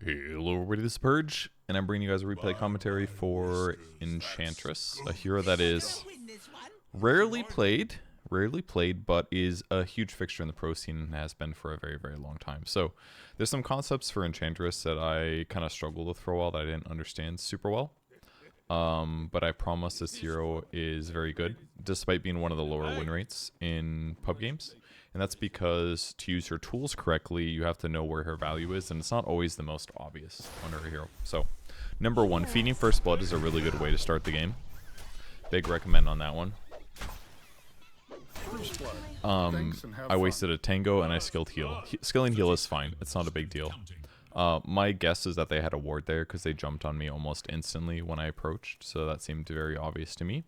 Hello everybody, this is Purge, and I'm bringing you guys a replay commentary for Enchantress, a hero that is rarely played, but is a huge fixture in the pro scene and has been for a very, very long time. So there's some concepts for Enchantress that I kind of struggled with for a while that I didn't understand super well. But I promise this hero is very good, despite being one of the lower win rates in pub games. And that's because to use her tools correctly, you have to know where her value is, and it's not always the most obvious under her hero. So, number one, feeding First Blood is a really good way to start the game. Big recommend on that one. I wasted a tango and I skilled heal. Skilling heal is fine. It's not a big deal. My guess is that they had a ward there because they jumped on me almost instantly when I approached, so that seemed very obvious to me.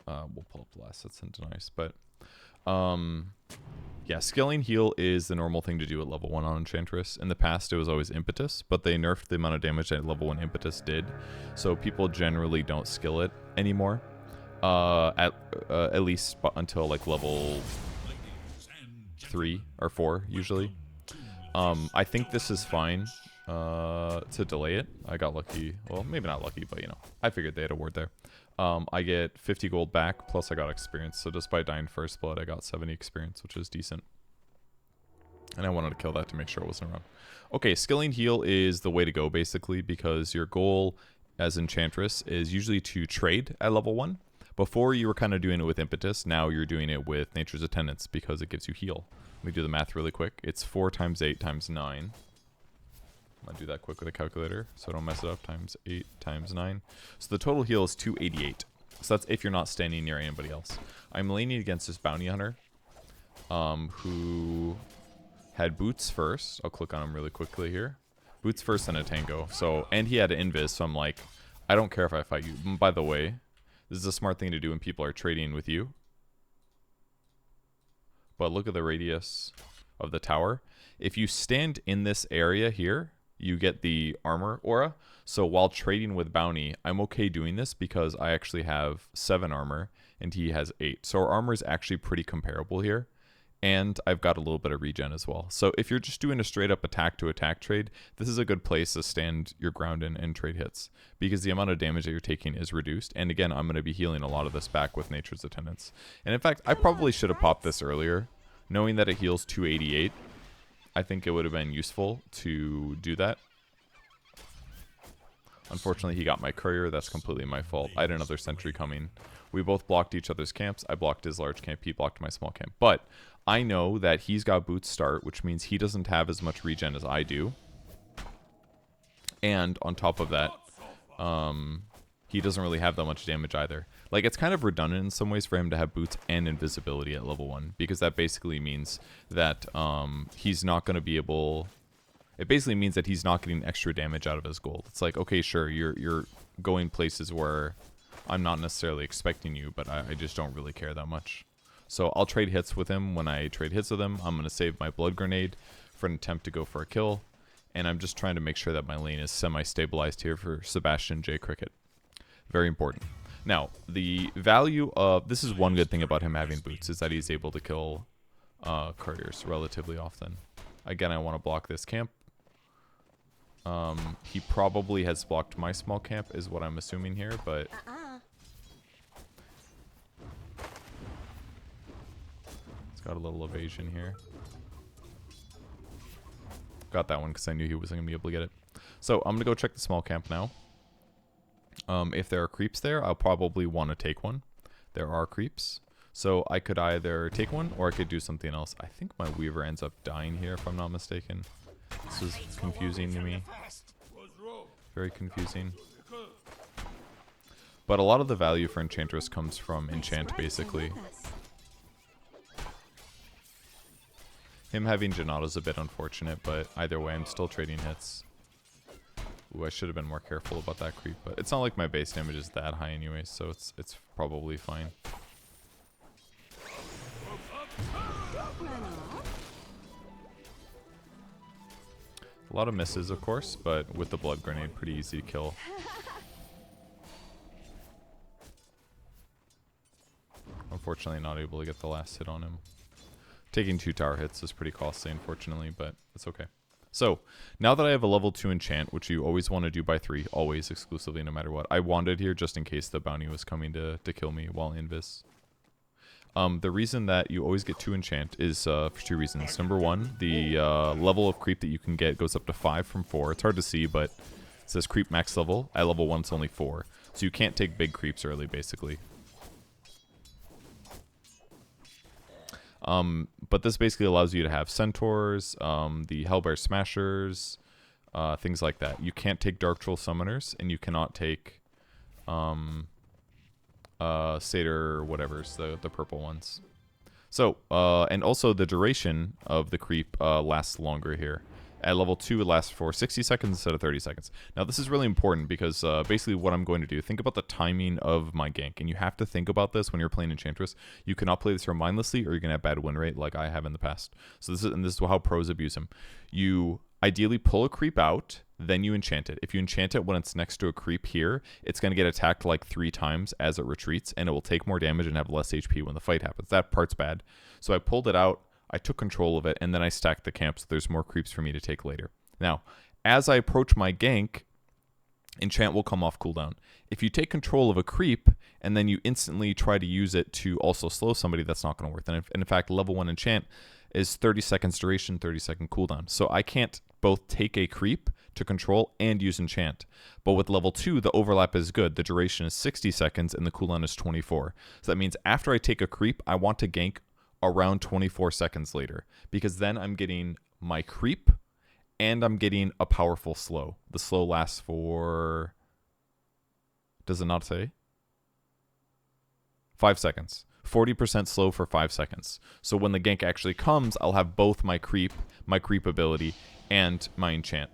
We'll pull up the last that's nice, but yeah, scaling heal is the normal thing to do at level 1 on Enchantress. In the past, it was always Impetus, but they nerfed the amount of damage that level 1 Impetus did, so people generally don't skill it anymore. At least until like level 3 or 4 usually. I think this is fine to delay it. I got lucky. Well, maybe not lucky, but you know, I figured they had a ward there. I get 50 gold back, plus I got experience. So just by dying First Blood, I got 70 experience, which is decent. And I wanted to kill that to make sure it wasn't around. Okay, skilling heal is the way to go, basically, because your goal as Enchantress is usually to trade at level 1. Before, you were kind of doing it with Impetus. Now you're doing it with Nature's Attendance because it gives you heal. Let me do the math really quick. It's 4 times 8 times 9. I'm going to do that quick with a calculator so I don't mess it up. Times 8 times 9. So the total heal is 288. So that's if you're not standing near anybody else. I'm leaning against this bounty hunter who had boots first. I'll click on him really quickly here. Boots first and a tango. So, and he had an invis, so I'm like, I don't care if I fight you. By the way, this is a smart thing to do when people are trading with you. But look at the radius of the tower. If you stand in this area here, you get the armor aura. So while trading with bounty, I'm okay doing this because I actually have 7 armor and he has 8. So our armor is actually pretty comparable here. And I've got a little bit of regen as well. So if you're just doing a straight up attack to attack trade, this is a good place to stand your ground in and trade hits, because the amount of damage that you're taking is reduced. And again, I'm going to be healing a lot of this back with Nature's Attendance. And in fact, I probably should have popped this earlier. Knowing that it heals 288, I think it would have been useful to do that. Unfortunately, he got my courier. That's completely my fault. I had another sentry coming. We both blocked each other's camps. I blocked his large camp. He blocked my small camp. But I know that he's got boots start, which means he doesn't have as much regen as I do. And on top of that, he doesn't really have that much damage either. Like, it's kind of redundant in some ways for him to have boots and invisibility at level 1, because that basically means that he's not going to be able... It basically means that he's not getting extra damage out of his gold. It's like, okay, sure, you're going places where I'm not necessarily expecting you, but I just don't really care that much. So I'll trade hits with him. When I trade hits with him, I'm going to save my blood grenade for an attempt to go for a kill. And I'm just trying to make sure that my lane is semi-stabilized here for Sebastian J. Cricket. Very important. Now, the value of... This is one good thing about him having boots, is that he's able to kill couriers relatively often. Again, I want to block this camp. He probably has blocked my small camp, is what I'm assuming here, but... It's got a little evasion here. Got that one because I knew he wasn't going to be able to get it. So, I'm going to go check the small camp now. If there are creeps there, I'll probably want to take one. There are creeps. So I could either take one or I could do something else. I think my Weaver ends up dying here if I'm not mistaken. This is confusing to me. Very confusing. But a lot of the value for Enchantress comes from Enchant, basically. Him having Janata is a bit unfortunate, but either way, I'm still trading hits. Ooh, I should have been more careful about that creep, but it's not like my base damage is that high anyway, so it's probably fine. A lot of misses, of course, but with the blood grenade, pretty easy to kill. Unfortunately, not able to get the last hit on him. Taking 2 tower hits is pretty costly, unfortunately, but it's okay. So, now that I have a level 2 enchant, which you always want to do by 3, always, exclusively, no matter what. I wanted here just in case the bounty was coming to kill me while invis. The reason that you always get 2 enchant is for 2 reasons. Number 1, the level of creep that you can get goes up to 5 from 4. It's hard to see, but it says creep max level. At level 1, it's only 4. So you can't take big creeps early, basically. But this basically allows you to have centaurs, the hellbear smashers, things like that. You can't take dark troll summoners, and you cannot take satyr whatever's the purple ones. So and also the duration of the creep lasts longer here. At level 2, it lasts for 60 seconds instead of 30 seconds. Now, this is really important because basically what I'm going to do, think about the timing of my gank. And you have to think about this when you're playing Enchantress. You cannot play this here mindlessly or you're going to have bad win rate like I have in the past. So this is how pros abuse him. You ideally pull a creep out, then you enchant it. If you enchant it when it's next to a creep here, it's going to get attacked like 3 times as it retreats. And it will take more damage and have less HP when the fight happens. That part's bad. So I pulled it out. I took control of it, and then I stacked the camp so there's more creeps for me to take later. Now, as I approach my gank, enchant will come off cooldown. If you take control of a creep, and then you instantly try to use it to also slow somebody, that's not going to work. And in fact, level 1 enchant is 30 seconds duration, 30-second cooldown. So I can't both take a creep to control and use enchant. But with level 2, the overlap is good. The duration is 60 seconds, and the cooldown is 24. So that means after I take a creep, I want to gank around 24 seconds later, because then I'm getting my creep and I'm getting a powerful slow. The slow lasts for, does it not say? 5 seconds. 40% slow for 5 seconds. So when the gank actually comes, I'll have both my creep ability, and my enchant.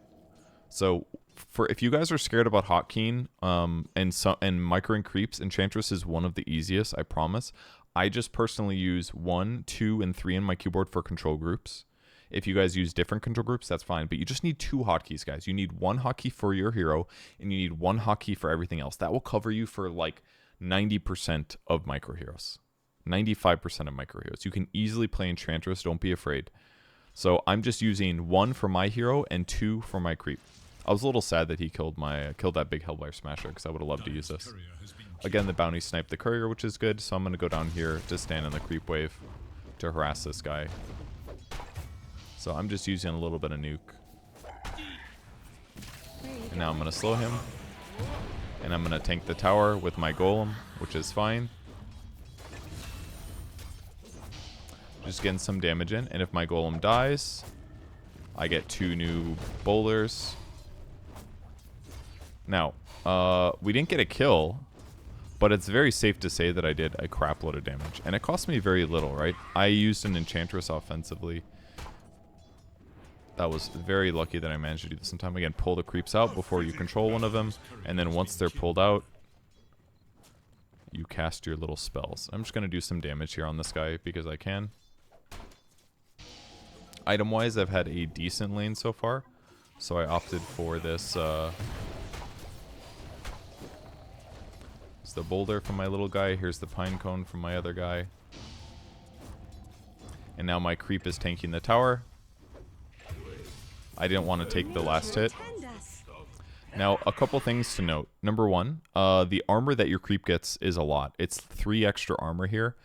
So for if you guys are scared about hotkeying and microing creeps, Enchantress is one of the easiest, I promise. I just personally use 1, 2, and 3 in my keyboard for control groups. If you guys use different control groups, that's fine. But you just need 2 hotkeys, guys. You need 1 hotkey for your hero, and you need 1 hotkey for everything else. That will cover you for like 90% of micro heroes. 95% of micro heroes. You can easily play Enchantress. Don't be afraid. So I'm just using 1 for my hero and 2 for my creep. I was a little sad that he killed that big Hellfire Smasher, because I would have loved to use this. Again, the bounty sniped the courier, which is good, so I'm going to go down here to stand in the creep wave to harass this guy. So I'm just using a little bit of nuke. And now I'm going to slow him. And I'm going to tank the tower with my golem, which is fine. Just getting some damage in, and if my golem dies, I get 2 new bowlers. Now, we didn't get a kill, but it's very safe to say that I did a crap load of damage. And it cost me very little, right? I used an Enchantress offensively. That was very lucky that I managed to do this in time. Again, pull the creeps out before you control one of them. And then once they're pulled out, you cast your little spells. I'm just going to do some damage here on this guy because I can. Item-wise, I've had a decent lane so far. So I opted for this... It's the boulder from my little guy. Here's the pine cone from my other guy. And now my creep is tanking the tower. I didn't want to take the last hit. Now, a couple things to note. Number 1, the armor that your creep gets is a lot. It's 3 extra armor here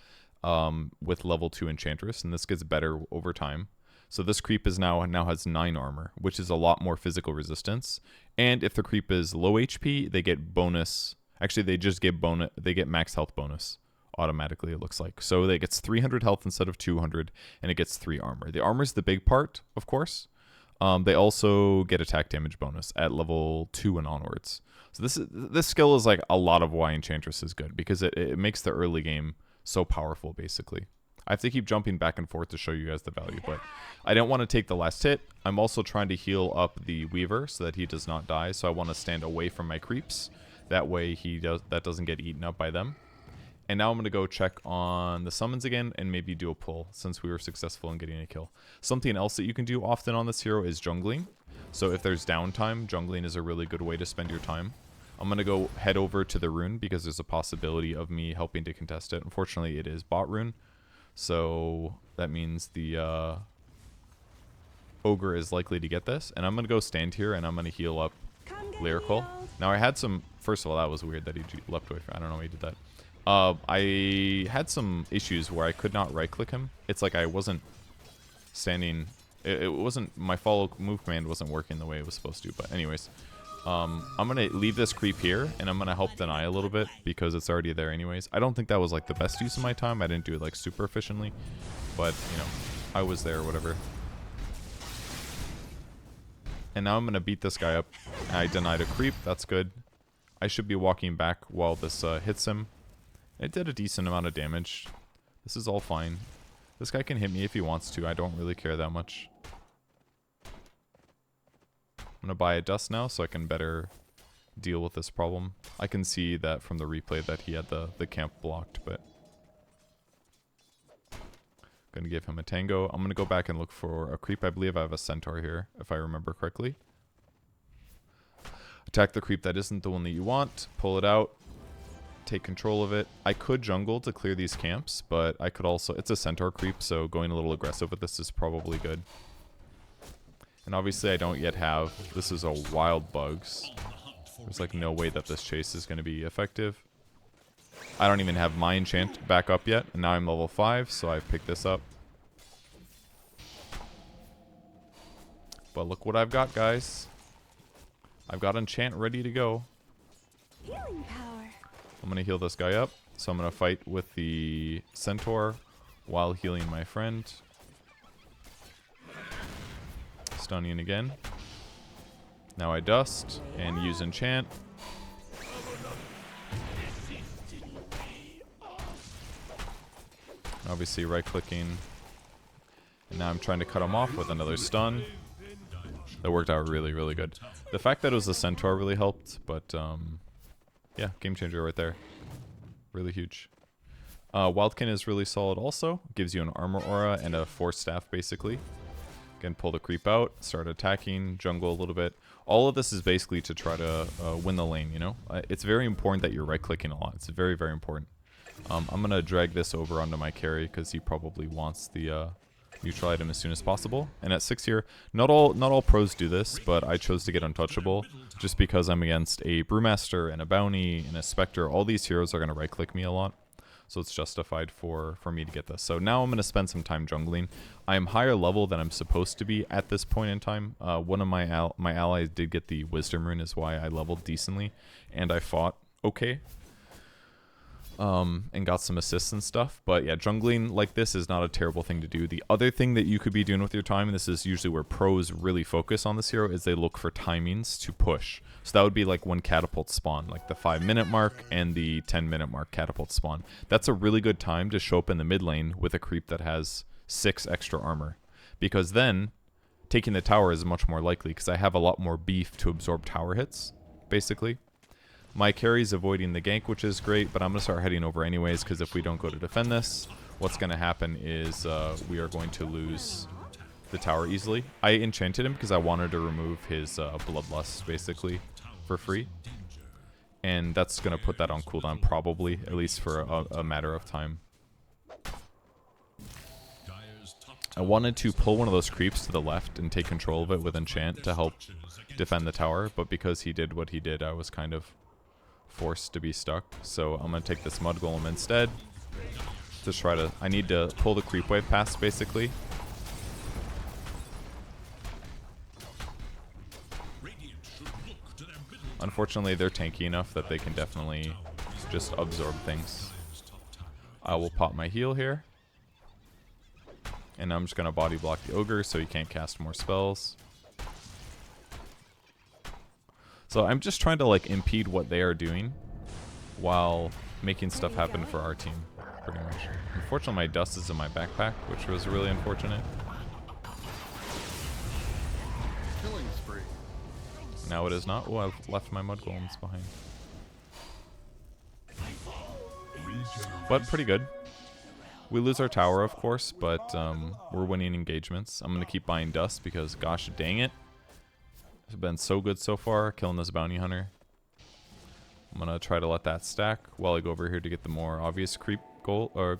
with level 2 Enchantress, and this gets better over time. So this creep is now has 9 armor, which is a lot more physical resistance. And if the creep is low HP, they get bonus. Actually, they just get bonus. They get max health bonus automatically, it looks like. So it gets 300 health instead of 200, and it gets 3 armor. The armor is the big part, of course. They also get attack damage bonus at level 2 and onwards. So this skill is like a lot of why Enchantress is good, because it makes the early game so powerful, basically. I have to keep jumping back and forth to show you guys the value, but I don't want to take the last hit. I'm also trying to heal up the Weaver so that he does not die, so I want to stand away from my creeps. That way that doesn't get eaten up by them. And now I'm going to go check on the summons again and maybe do a pull since we were successful in getting a kill. Something else that you can do often on this hero is jungling. So if there's downtime, jungling is a really good way to spend your time. I'm going to go head over to the rune because there's a possibility of me helping to contest it. Unfortunately, it is bot rune. So that means the ogre is likely to get this. And I'm going to go stand here and I'm going to heal up Lyrical. Now I had some... First of all, that was weird that he leapt away from... I don't know why he did that. I had some issues where I could not right-click him. It's like I wasn't standing... It wasn't... My follow move command wasn't working the way it was supposed to. But anyways, I'm going to leave this creep here, and I'm going to help deny a little bit because it's already there anyways. I don't think that was like the best use of my time. I didn't do it like super efficiently. But, you know, I was there or whatever. And now I'm going to beat this guy up. I denied a creep. That's good. I should be walking back while this hits him. It did a decent amount of damage. This is all fine. This guy can hit me if he wants to. I don't really care that much. I'm going to buy a dust now so I can better deal with this problem. I can see that from the replay that he had the camp blocked, but... Going to give him a tango. I'm going to go back and look for a creep. I believe I have a centaur here, if I remember correctly. Attack the creep that isn't the one that you want. Pull it out. Take control of it. I could jungle to clear these camps, but I could also... It's a centaur creep, so going a little aggressive with this is probably good. And obviously I don't yet have... This is a wild bugs. There's like no way that this chase is going to be effective. I don't even have my enchant back up yet, and now I'm level 5, so I've picked this up. But look what I've got, guys. I've got enchant ready to go. Healing power. I'm going to heal this guy up, so I'm going to fight with the centaur while healing my friend. Stunning again. Now I dust and use enchant. Obviously right-clicking. And now I'm trying to cut him off with another stun. That worked out really, really good. The fact that it was a centaur really helped, but yeah, game changer right there. Really huge. Wildkin is really solid also. Gives you an armor aura and a force staff basically. Again, pull the creep out, start attacking, jungle a little bit. All of this is basically to try to win the lane, you know? It's very important that you're right-clicking a lot. It's very, very important. I'm going to drag this over onto my carry because he probably wants the neutral item as soon as possible. And at 6 here, not all pros do this, but I chose to get untouchable just because I'm against a Brewmaster and a Bounty and a Spectre. All these heroes are going to right-click me a lot. So it's justified for me to get this. So now I'm going to spend some time jungling. I am higher level than I'm supposed to be at this point in time. One of my allies did get the Wisdom Rune is why I leveled decently. And I fought okay. And got some assists and stuff. But yeah, jungling like this is not a terrible thing to do. The other thing that you could be doing with your time, and this is usually where pros really focus on this hero, is they look for timings to push. So that would be like when catapults spawn, like the 5-minute mark and the 10-minute mark catapult spawn. That's a really good time to show up in the mid lane with a creep that has 6 extra armor. Because then taking the tower is much more likely because I have a lot more beef to absorb tower hits, basically. My carry's avoiding the gank, which is great, but I'm going to start heading over anyways, because if we don't go to defend this, what's going to happen is we are going to lose the tower easily. I enchanted him because I wanted to remove his bloodlust, basically, for free. And that's going to put that on cooldown, probably, at least for a matter of time. I wanted to pull one of those creeps to the left and take control of it with enchant to help defend the tower, but because he did what he did, I was kind of forced to be stuck. So I'm going to take this mud golem instead to try to... I need to pull the creep wave past, basically. Unfortunately, they're tanky enough that they can definitely just absorb things. I will pop my heal here. And I'm just going to body block the ogre so he can't cast more spells. So I'm just trying to like impede what they are doing while making stuff happen for our team, pretty much. Unfortunately, my dust is in my backpack, which was really unfortunate. Killing spree. Now it is not. Oh, I've left my mud golems behind. But pretty good. We lose our tower, of course, but we're winning engagements. I'm going to keep buying dust because, gosh dang it. It's been so good so far, killing this bounty hunter. I'm going to try to let that stack while I go over here to get the more obvious creep gold. Or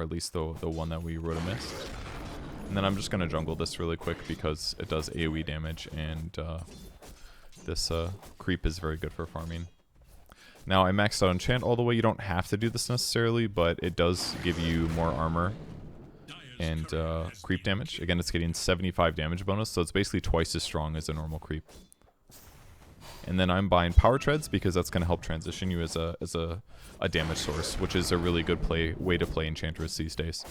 at least the one that we wrote a mist. And then I'm just going to jungle this really quick because it does AoE damage, and this creep is very good for farming. Now, I maxed out Enchant all the way. You don't have to do this necessarily, but it does give you more armor and creep damage. Again, it's getting 75 damage bonus, so it's basically twice as strong as a normal creep. And then I'm buying Power Treads because that's going to help transition you as a damage source, which is a really good way to play Enchantress these days.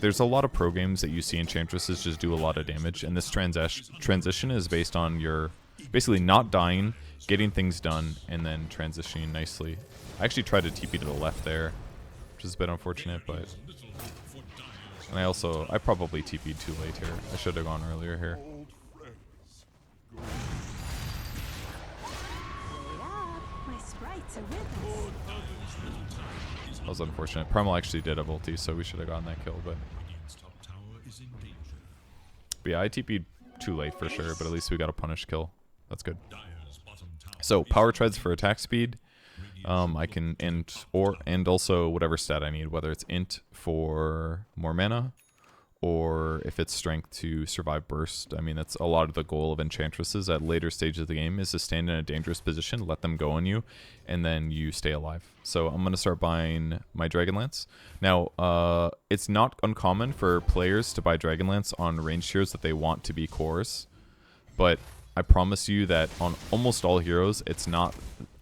There's a lot of pro games that you see Enchantresses just do a lot of damage, and this transition is based on your basically not dying, getting things done, and then transitioning nicely. I actually tried to TP to the left there, which is a bit unfortunate, but... And I probably TP'd too late here. I should have gone earlier here. My sprites are with us. That was unfortunate. Primal actually did have ulti, so we should have gotten that kill, but yeah, I TP'd too late for sure, but at least we got a punish kill. That's good. So, Power Treads for attack speed. I can and also whatever stat I need, whether it's int for more mana, or if it's strength to survive burst. I mean, that's a lot of the goal of Enchantresses at later stages of the game, is to stand in a dangerous position, let them go on you, and then you stay alive. So I'm going to start buying my Dragonlance. Now, it's not uncommon for players to buy Dragonlance on range heroes that they want to be cores, but I promise you that on almost all heroes, it's not...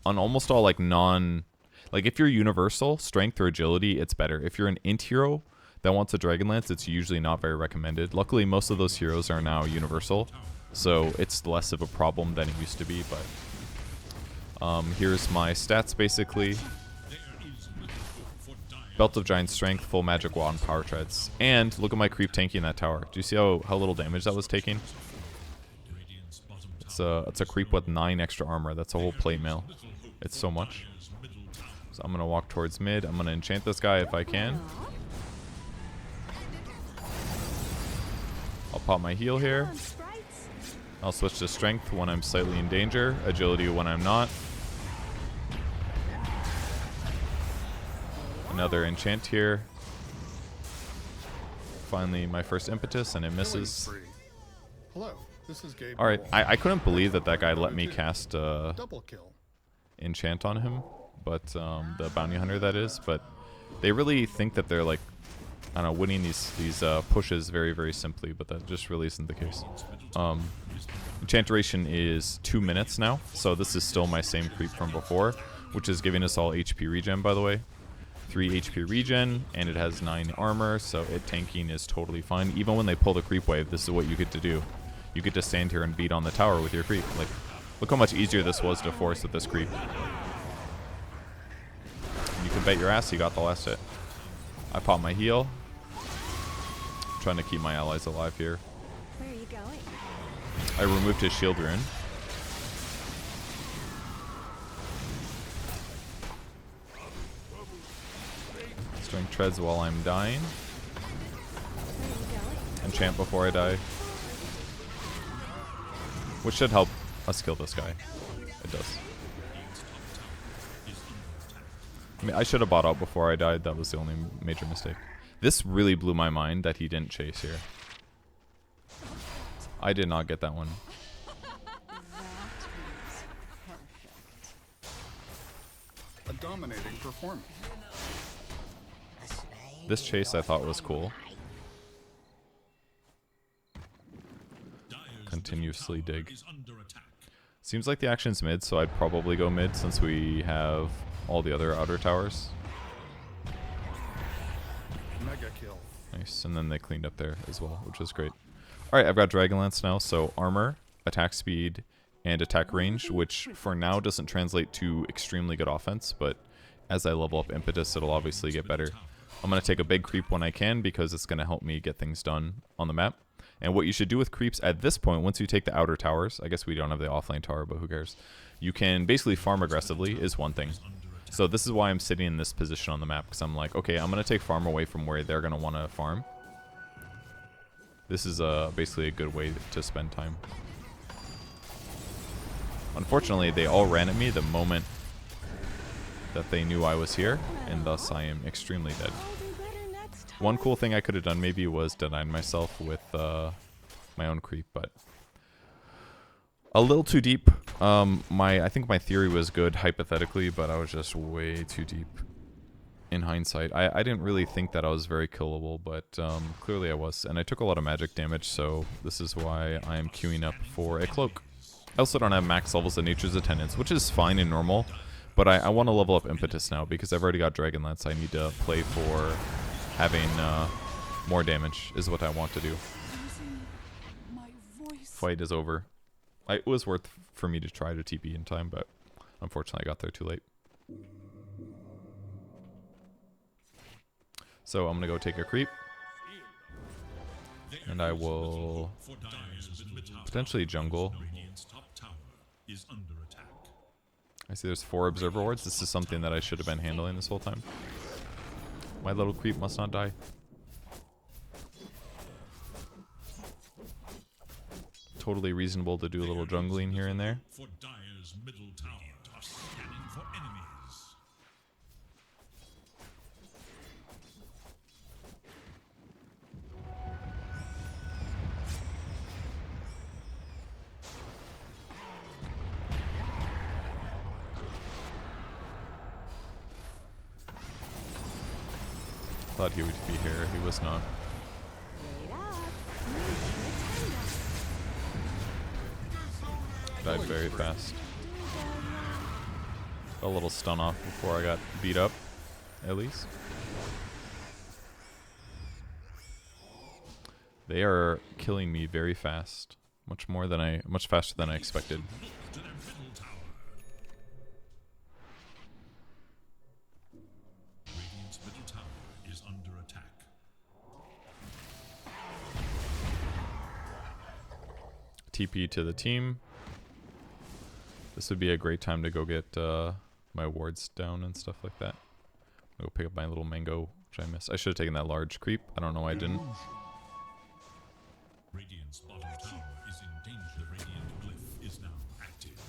On almost all, like, if you're universal, strength or agility, it's better. If you're an int hero that wants a Dragonlance, it's usually not very recommended. Luckily, most of those heroes are now universal, so it's less of a problem than it used to be, but... here's my stats, basically. Belt of Giant Strength, Full Magic Wand, Power Treads. And look at my creep tanking that tower. Do you see how little damage that was taking? It's a creep with 9 extra armor. That's a whole plate mail. It's so much. So I'm going to walk towards mid. I'm going to enchant this guy if I can. I'll pop my heal here. I'll switch to strength when I'm slightly in danger. Agility when I'm not. Another enchant here. Finally my first impetus, and it misses. Hello. Alright, I couldn't believe that guy let me cast Enchant on him, but the bounty hunter that is, but they really think that they're like, I don't know, winning these pushes very, very simply, but that just really isn't the case. Enchantation is 2 minutes now, so this is still my same creep from before, which is giving us all HP regen, by the way. 3 HP regen, and it has 9 armor, so tanking is totally fine. Even when they pull the creep wave, this is what you get to do. You get to stand here and beat on the tower with your creep. Like, look how much easier this was to force with this creep. And you can bet your ass he got the last hit. I pop my heal. I'm trying to keep my allies alive here. Where are you going? I removed his shield rune. Strength treads while I'm dying. Where are you going? Enchant before I die. Which should help us kill this guy. It does. I mean, I should have bought out before I died. That was the only major mistake. This really blew my mind that he didn't chase here. I did not get that one. A dominating performance. This chase I thought was cool. Continuously dig. Seems like the action's mid, so I'd probably go mid since we have all the other outer towers. Mega kill. Nice, and then they cleaned up there as well, which is great. Alright, I've got Dragonlance now, so armor, attack speed, and attack range, which for now doesn't translate to extremely good offense, but as I level up impetus, it'll obviously get better. I'm going to take a big creep when I can because it's going to help me get things done on the map. And what you should do with creeps at this point, once you take the outer towers, I guess we don't have the offlane tower, but who cares? You can basically farm aggressively is one thing. So this is why I'm sitting in this position on the map, because I'm like, okay, I'm going to take farm away from where they're going to want to farm. This is basically a good way to spend time. Unfortunately, they all ran at me the moment that they knew I was here, and thus I am extremely dead. I'll do better next time. One cool thing I could have done maybe was denied myself with my own creep, but a little too deep. I think my theory was good hypothetically, but I was just way too deep in hindsight. I didn't really think that I was very killable, but clearly I was. And I took a lot of magic damage, so this is why I am queuing up for a cloak. I also don't have max levels of Nature's Attendance, which is fine and normal, but I want to level up Impetus now because I've already got Dragonlance. I need to play for having more damage is what I want to do. Fight is over. It was worth for me to try to TP in time, but unfortunately I got there too late. So I'm going to go take a creep. And I will potentially jungle. I see there's 4 observer wards. This is something that I should have been handling this whole time. My little creep must not die. Totally reasonable to do a little jungling here and there. Thought he would be here. He was not. Wait up. Nature attend us. Died very fast. A little stun off before I got beat up, at least. They are killing me very fast. Much faster than I expected. TP to the team. This would be a great time to go get my wards down and stuff like that. I'll go pick up my little mango, which I missed. I should have taken that large creep. I don't know why I didn't. Radiant's bottom tower is in danger. The radiant glyph is now active.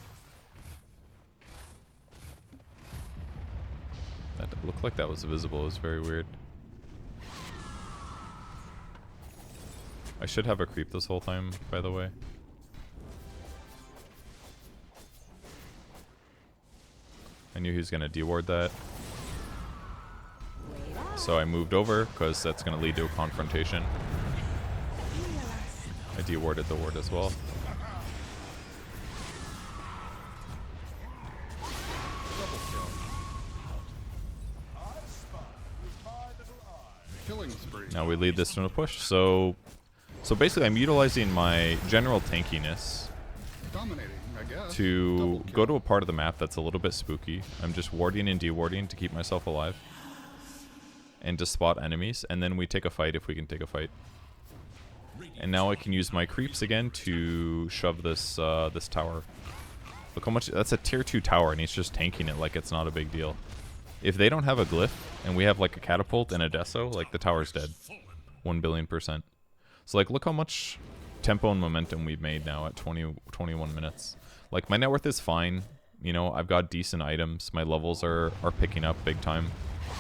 That looked like that was visible. It was very weird. I should have a creep this whole time, by the way. I knew he was going to deward that. So I moved over, because that's going to lead to a confrontation. I dewarded the ward as well. Killing spree. Now we lead this to a push. So basically I'm utilizing my general tankiness Dominating, I guess. to Double go kill. to a part of the map that's a little bit spooky. I'm just warding and dewarding to keep myself alive. And to spot enemies. And then we take a fight if we can take a fight. And now I can use my creeps again to shove this this tower. Look how much... That's a tier 2 tower and he's just tanking it like it's not a big deal. If they don't have a glyph and we have like a catapult and a deso, like the tower's dead. 1,000,000,000%. So like look how much tempo and momentum we've made now at 21 minutes. Like my net worth is fine. You know, I've got decent items. My levels are picking up big time.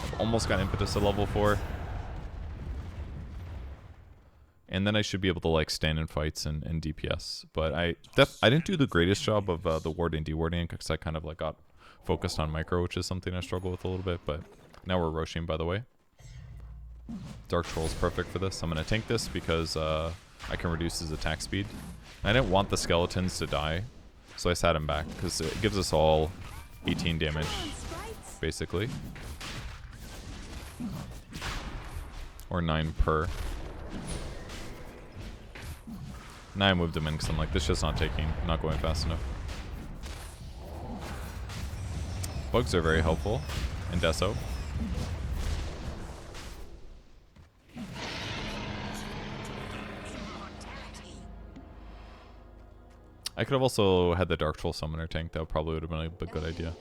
I've almost got impetus at level 4. And then I should be able to like stand in fights and DPS. But I didn't do the greatest job of the ward and dewarding because I kind of like got focused on micro, which is something I struggle with a little bit. But now we're rushing, by the way. Dark Troll's perfect for this. I'm going to tank this because I can reduce his attack speed. I didn't want the skeletons to die, so I sat him back because it gives us all 18 damage, basically. Or 9 per. Now I moved him in because I'm like, this just not not going fast enough. Bugs are very helpful in Deso. I could have also had the Dark Troll Summoner tank. That probably would have been a good idea.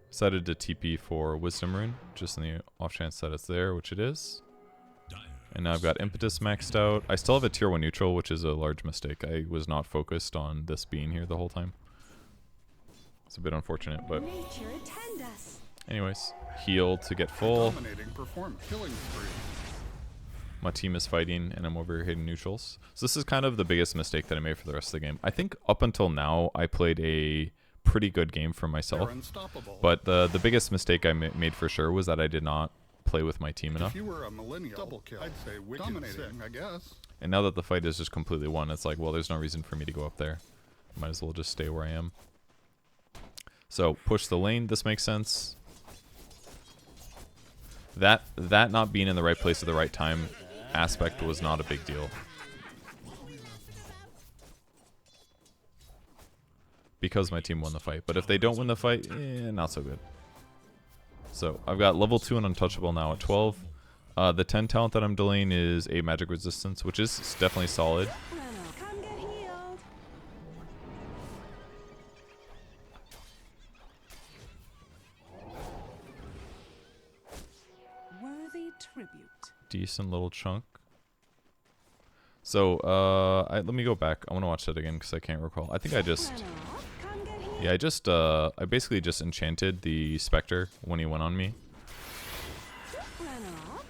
Decided to TP for Wisdom Rune, just in the off chance that it's there, which it is. And now I've got Impetus maxed out. I still have a tier 1 neutral, which is a large mistake. I was not focused on this being here the whole time. It's a bit unfortunate, but Nature attend us. Anyways, heal to get full. Dominating performance. Killing spree. My team is fighting, and I'm over here hitting neutrals. So this is kind of the biggest mistake that I made for the rest of the game. I think up until now, I played a pretty good game for myself. They're unstoppable. But the biggest mistake I made for sure was that I did not play with my team enough. If you were a millennial, double kill. I'd say wicked dominating, I guess. And now that the fight is just completely won, it's like, well, there's no reason for me to go up there. Might as well just stay where I am. So push the lane. This makes sense. That not being in the right place at the right time aspect was not a big deal. Because my team won the fight. But if they don't win the fight, not so good. So I've got level 2 and untouchable now at 12. The 10 talent that I'm delaying is 8 magic resistance, which is definitely solid. Come get healed. Worthy tribute. Decent little chunk. So, let me go back. I want to watch that again because I can't recall. I think I just... Come get healed. Yeah, I basically just enchanted the Spectre when he went on me.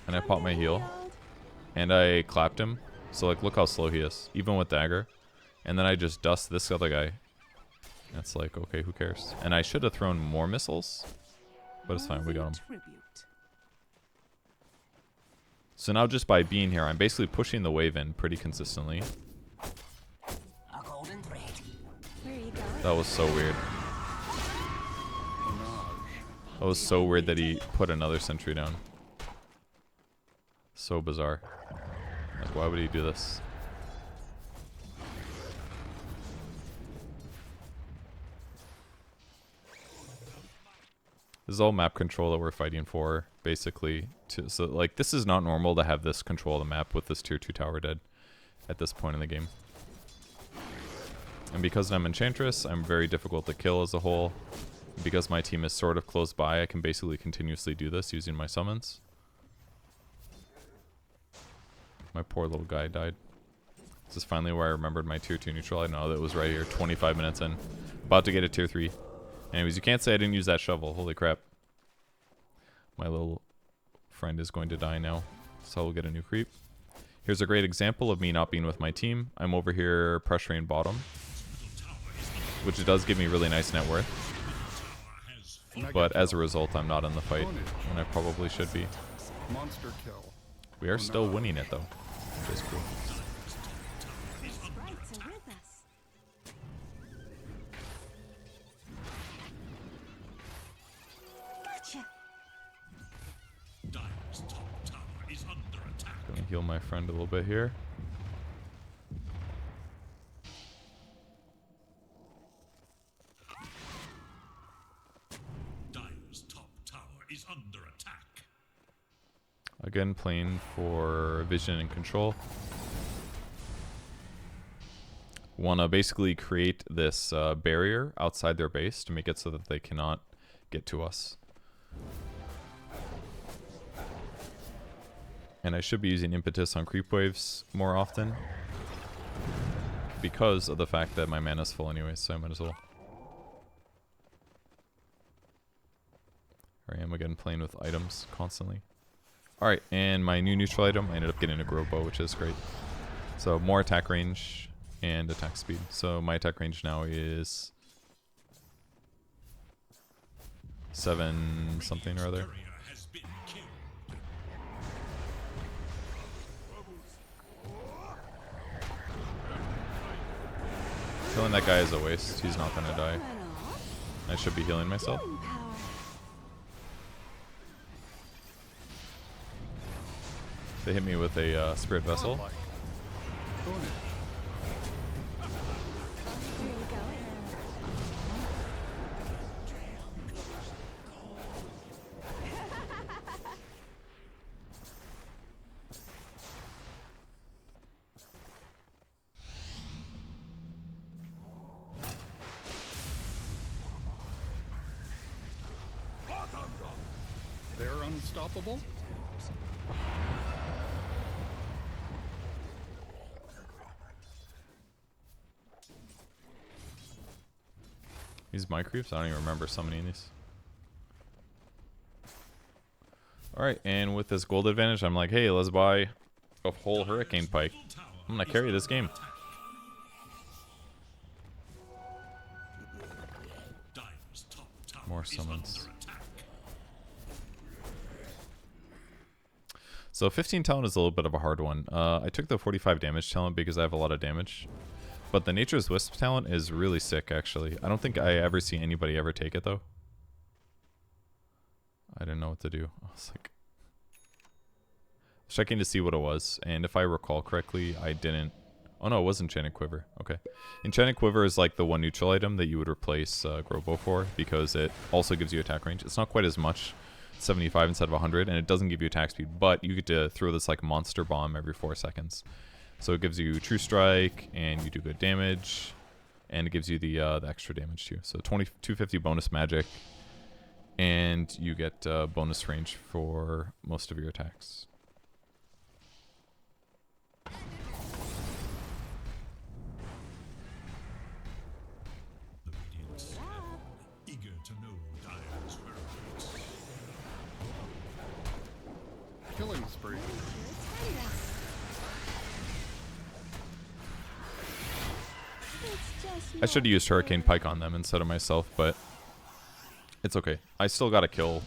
And I popped my heal. And I clapped him. So, like, look how slow he is. Even with dagger. And then I just dust this other guy. That's like, okay, who cares? And I should have thrown more missiles. But it's fine, we got him. Tribute. So now just by being here, I'm basically pushing the wave in pretty consistently. Where are you going? That was so weird. That was so weird that he put another sentry down. So bizarre. Like, why would he do this? This is all map control that we're fighting for, basically. So, like, this is not normal to have this control of the map with this tier 2 tower dead at this point in the game. And because I'm Enchantress, I'm very difficult to kill as a whole. Because my team is sort of close by, I can basically continuously do this using my summons. My poor little guy died. This is finally where I remembered my tier 2 neutral. I know that was right here, 25 minutes in. About to get a tier 3. Anyways, you can't say I didn't use that shovel. Holy crap. My little friend is going to die now. So we'll get a new creep. Here's a great example of me not being with my team. I'm over here pressuring bottom. Which does give me really nice net worth. But as a result, I'm not in the fight. And I probably should be. Monster kill. We are still winning it though. Which is cool. Sprites are with us. Gotcha. Dire's top tower is under attack. Gonna heal my friend a little bit here. Dire's top tower is under attack. Again, playing for vision and control. Want to basically create this barrier outside their base to make it so that they cannot get to us. And I should be using impetus on creep waves more often because of the fact that my mana's full anyway, so I might as well. Here I am again playing with items constantly. Alright, and my new neutral item, I ended up getting a grow bow, which is great. So more attack range and attack speed. So my attack range now is 7 something or other. Barrier has been killed. Killing that guy is a waste. He's not gonna die. I should be healing myself. Power. They hit me with a spirit vessel. Godlike. Own it. Where are you going? They're unstoppable. These my creeps? I don't even remember summoning these. Alright, and with this gold advantage, I'm like, hey, let's buy a whole Hurricane Pike. I'm gonna carry this game. Dire's top tower More is summons. under attack. So 15 talent is a little bit of a hard one. I took the 45 damage talent because I have a lot of damage. But the Nature's Wisp talent is really sick, actually. I don't think I ever see anybody ever take it, though. I didn't know what to do. I was like... checking to see what it was. And if I recall correctly, I didn't... Oh no, it was Enchanted Quiver. Okay. Enchanted Quiver is like the one neutral item that you would replace Grobo for, because it also gives you attack range. It's not quite as much. 75 instead of 100, and it doesn't give you attack speed, but you get to throw this like monster bomb every 4 seconds. So it gives you True Strike, and you do good damage, and it gives you the extra damage too. So 250 bonus magic, and you get bonus range for most of your attacks. The Radiant stand, eager to know Dire's whereabouts. Killing spree. I should have used Hurricane Pike on them instead of myself, but it's okay. I still got a kill.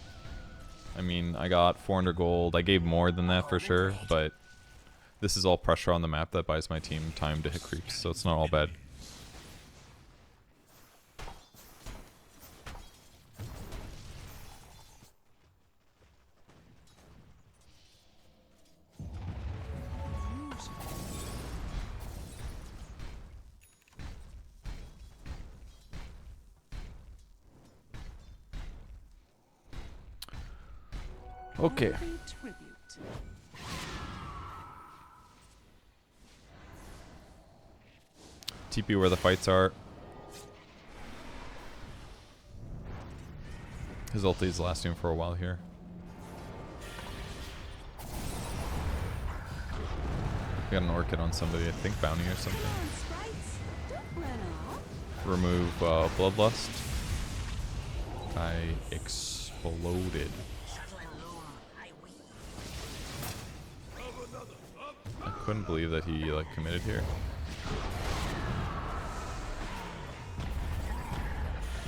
I mean, I got 400 gold. I gave more than that for sure, but this is all pressure on the map that buys my team time to hit creeps, so it's not all bad. Okay. TP where the fights are. His ulti is lasting for a while here. We got an Orchid on somebody, I think Bounty or something. Remove Bloodlust. I exploded. I couldn't believe that he like committed here.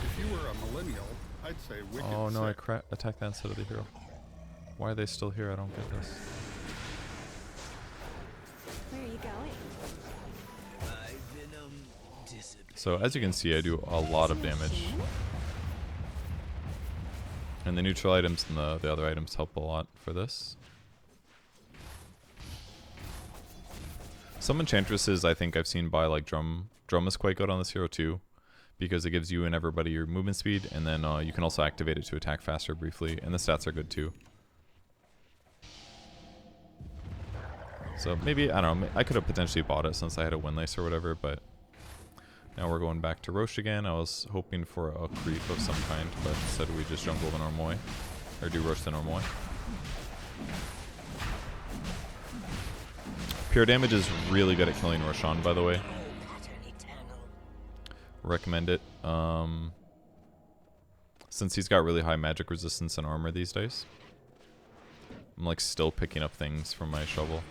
If you were a millennial, I'd say wicked Oh no, sick. I attacked that instead of the hero. Why are they still here? I don't get this. Where are you going? So as you can see, I do a lot of damage. And the neutral items and the other items help a lot for this. Some Enchantresses I think I've seen buy like Drum. Drum is quite good on this hero too, because it gives you and everybody your movement speed, and then you can also activate it to attack faster briefly, and the stats are good too. So maybe, I don't know, I could have potentially bought it since I had a Windlace or whatever, but now we're going back to Roche again. I was hoping for a creep of some kind, but instead we just jungle the Normoy, or do Roche the Normoy. Pure damage is really good at killing Roshan, by the way. Recommend it. Since he's got really high magic resistance and armor these days. I'm like still picking up things from my shovel.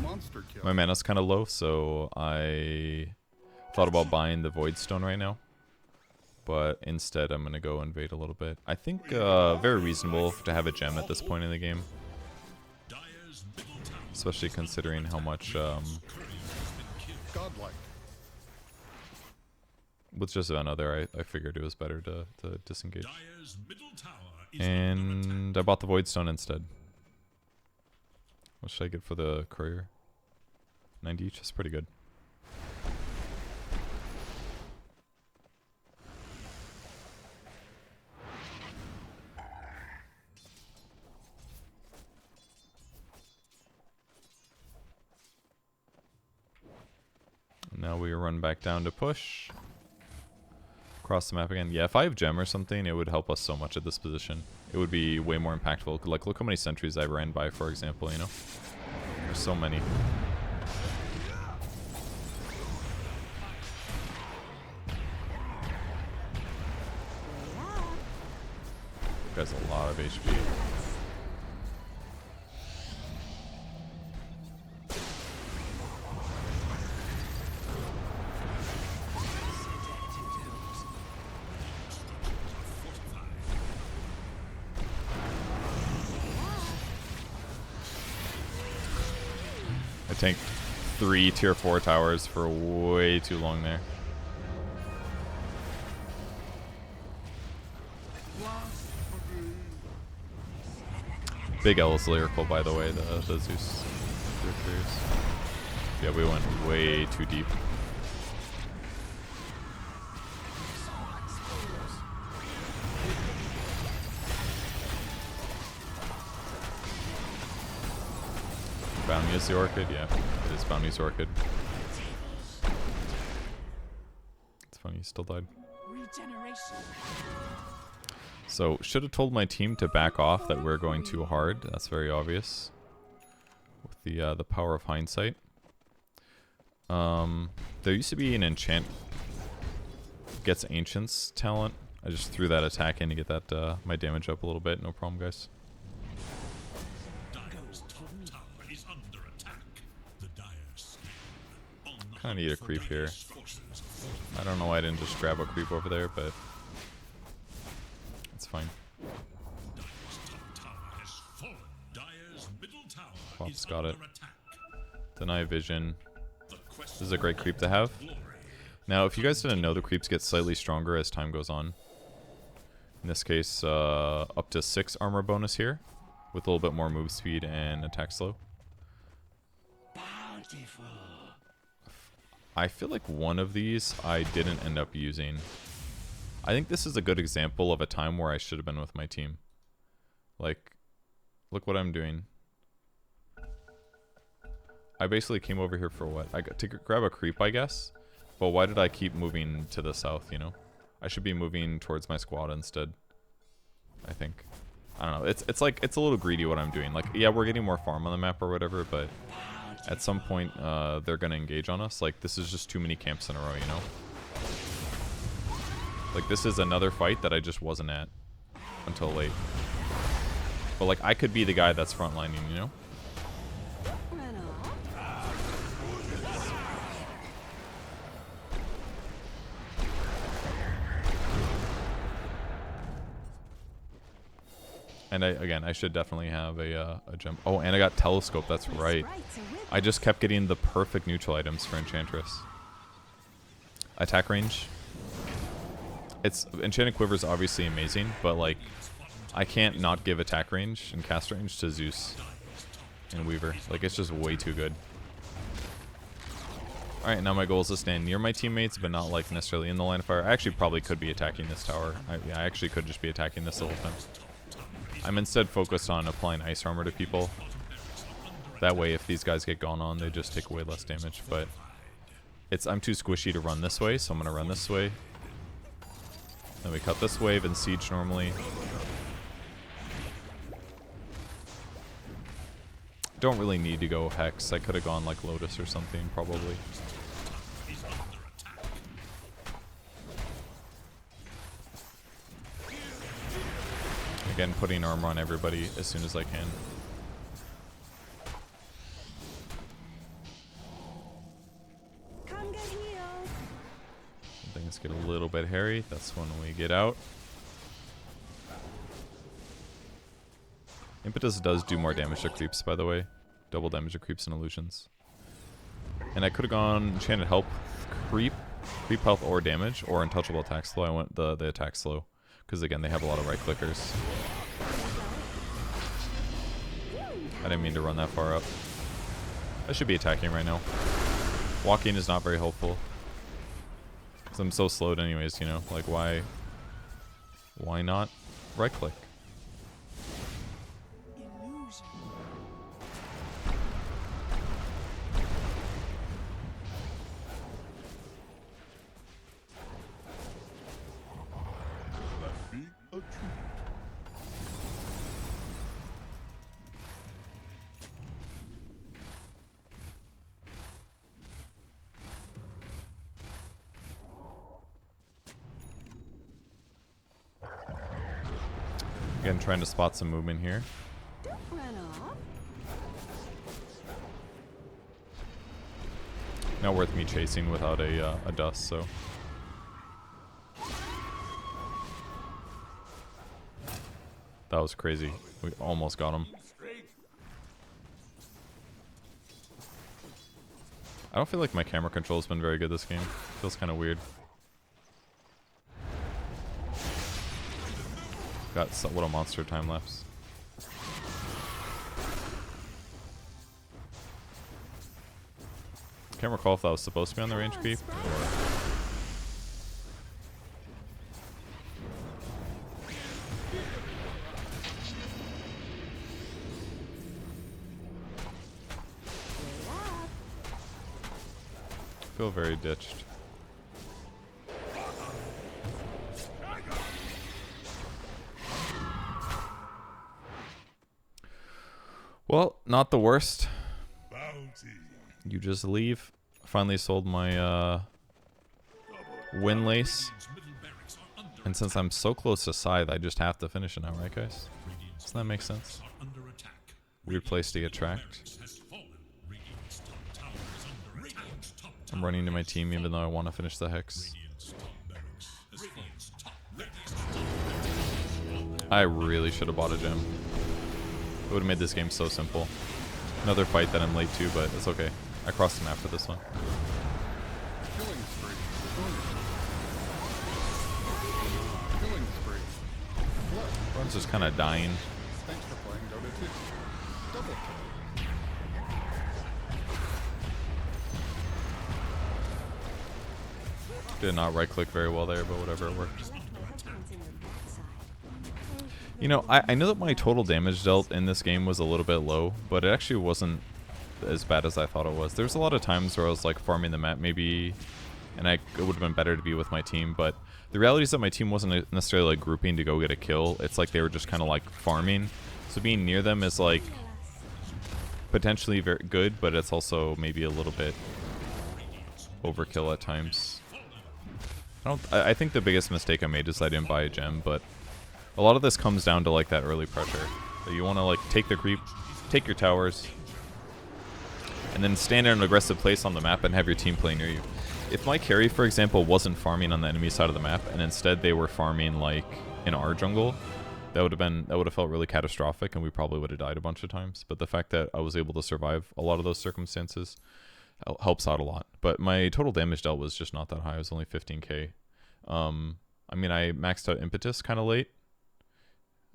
Monster kill. My mana's kind of low, so I thought about buying the Void Stone right now. But instead I'm going to go invade a little bit. I think very reasonable to have a gem at this point in the game. Dire's middle tower Especially considering how much, Godlike. with just another, I figured it was better to disengage. Dire's middle tower is under attack. And I bought the Void Stone instead. What should I get for the courier? 90 each, that's pretty good. Now we run back down to push. Cross the map again. Yeah, if I have gem or something, it would help us so much at this position. It would be way more impactful. Like, look how many sentries I ran by, for example, you know? There's so many. Guy's a lot of HP. I tanked 3 tier 4 towers for way too long there. Big L is lyrical, by the way, the Zeus characters. Yeah, we went way too deep. Bounty is the Orchid? Yeah, it is Bounty's Orchid. It's funny, he still died. Regeneration. So, should have told my team to back off that we're going too hard. That's very obvious. With the power of hindsight. There used to be an Enchant gets Ancients talent. I just threw that attack in to get that my damage up a little bit. No problem, guys. Dire's top tower is under attack. The Dire scan on the Kind of need a hunt for creep here. Dire's forces. I don't know why I didn't just grab a creep over there, but it's fine. Dire's top tower has fallen. Dire's middle tower Pop's is got it. under attack. Deny vision. The quest This is a great creep to have. for glory. Now, if you guys didn't know, the creeps get slightly stronger as time goes on. In this case, up to 6 armor bonus here, with a little bit more move speed and attack slow. Bountiful. I feel like one of these I didn't end up using. I think this is a good example of a time where I should have been with my team. Like, look what I'm doing. I basically came over here for what? I got to grab a creep, I guess. But why did I keep moving to the south, you know? I should be moving towards my squad instead. I think. I don't know. It's like, it's a little greedy what I'm doing. Like, yeah, we're getting more farm on the map or whatever, but at some point, they're gonna engage on us. Like, this is just too many camps in a row, you know? Like, this is another fight that I just wasn't at until late. But, like, I could be the guy that's frontlining, you know? Run off. And I should definitely have a jump. Oh, and I got telescope. That's right. I just kept getting the perfect neutral items for Enchantress. Attack range. It's Enchanted Quiver is obviously amazing, but like I can't not give attack range and cast range to Zeus and Weaver. Like it's just way too good. All right, now my goal is to stand near my teammates, but not like necessarily in the line of fire. I actually probably could be attacking this tower. I actually could just be attacking this the whole time. I'm instead focused on applying ice armor to people. That way, if these guys get gone on, they just take way less damage. But I'm too squishy to run this way, so I'm gonna run this way. Then we cut this wave and siege normally. Don't really need to go Hex. I could have gone like Lotus or something, probably. Again, putting armor on everybody as soon as I can. Come get healed. Things get a little bit hairy. That's when we get out. Impetus does do more damage to creeps, by the way. Double damage to creeps and illusions. And I could have gone Enchanted Help, creep health or damage, or Untouchable attack slow. I went the attack slow. Because again, they have a lot of right clickers. I didn't mean to run that far up. I should be attacking right now. Walking is not very helpful. Because I'm so slowed anyways, you know? Like, why not right click? Illusion. That be a treat. Again, trying to spot some movement here. Don't run off. Not worth me chasing without a dust, so. That was crazy. We almost got him. Straight. I don't feel like my camera control has been very good this game. Feels kind of weird. Got so, what a monster time lapse. Can't recall if that was supposed to be on the range creep. Feel very ditched. Well, not the worst. You just leave. Finally sold my win lace. And since I'm so close to Scythe, I just have to finish it now, right guys? Doesn't that make sense? Weird place to get tracked. I'm running to my team even though I want to finish the Hex. I really should have bought a gem. It would have made this game so simple. Another fight that I'm late to, but it's okay. I crossed the map for this one. Killing spree. Killing spree. What? Everyone's just kind of dying. Thanks for playing Dota 2. Double kill. Did not right click very well there, but whatever, it worked. You know, I know that my total damage dealt in this game was a little bit low, but it actually wasn't as bad as I thought it was. There's a lot of times where I was like farming the map maybe, and it would have been better to be with my team, but the reality is that my team wasn't necessarily like grouping to go get a kill. It's like they were just kind of like farming. So being near them is like potentially very good, but it's also maybe a little bit overkill at times. I think the biggest mistake I made is I didn't buy a gem, but a lot of this comes down to like that early pressure. So you want to like take the creep, take your towers, and then stand in an aggressive place on the map and have your team play near you. If my carry, for example, wasn't farming on the enemy side of the map and instead they were farming like in our jungle, that would have felt really catastrophic and we probably would have died a bunch of times. But the fact that I was able to survive a lot of those circumstances helps out a lot. But my total damage dealt was just not that high. It was only 15k. I mean, I maxed out Impetus kind of late.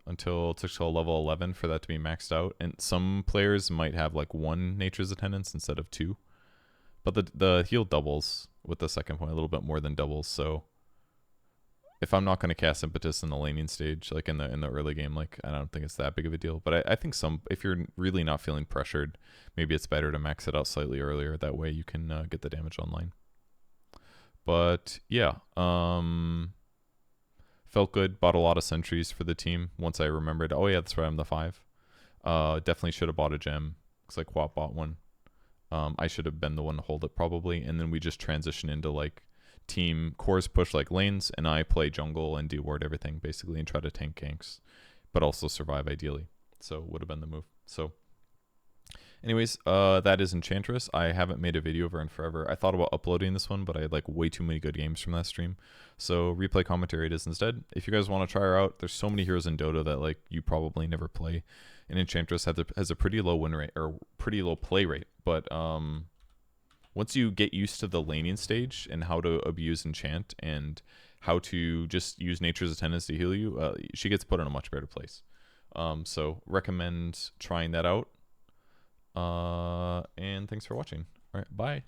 Until it took till level 11 for that to be maxed out. And some players might have like 1 Nature's Attendance instead of 2. But the heal doubles with the second point, a little bit more than doubles. So if I'm not going to cast Impetus in the laning stage, like in the early game, like I don't think it's that big of a deal. But I think if you're really not feeling pressured, maybe it's better to max it out slightly earlier. That way you can get the damage online. But yeah, felt good. Bought a lot of sentries for the team once I remembered. Oh yeah, that's right, I'm the 5. Definitely should have bought a gem because like Quap bought one. I should have been the one to hold it probably, and then we just transition into like team cores push like lanes, and I play jungle and do ward everything basically and try to tank ganks, but also survive ideally. So would have been the move. So anyways, that is Enchantress. I haven't made a video of her in forever. I thought about uploading this one, but I had like way too many good games from that stream. So replay commentary it is instead. If you guys want to try her out, there's so many heroes in Dota that like you probably never play. And Enchantress has a pretty low win rate or pretty low play rate. But once you get used to the laning stage and how to abuse Enchant and how to just use Nature's Attendance to heal you, she gets put in a much better place. So recommend trying that out. And thanks for watching. All right, bye.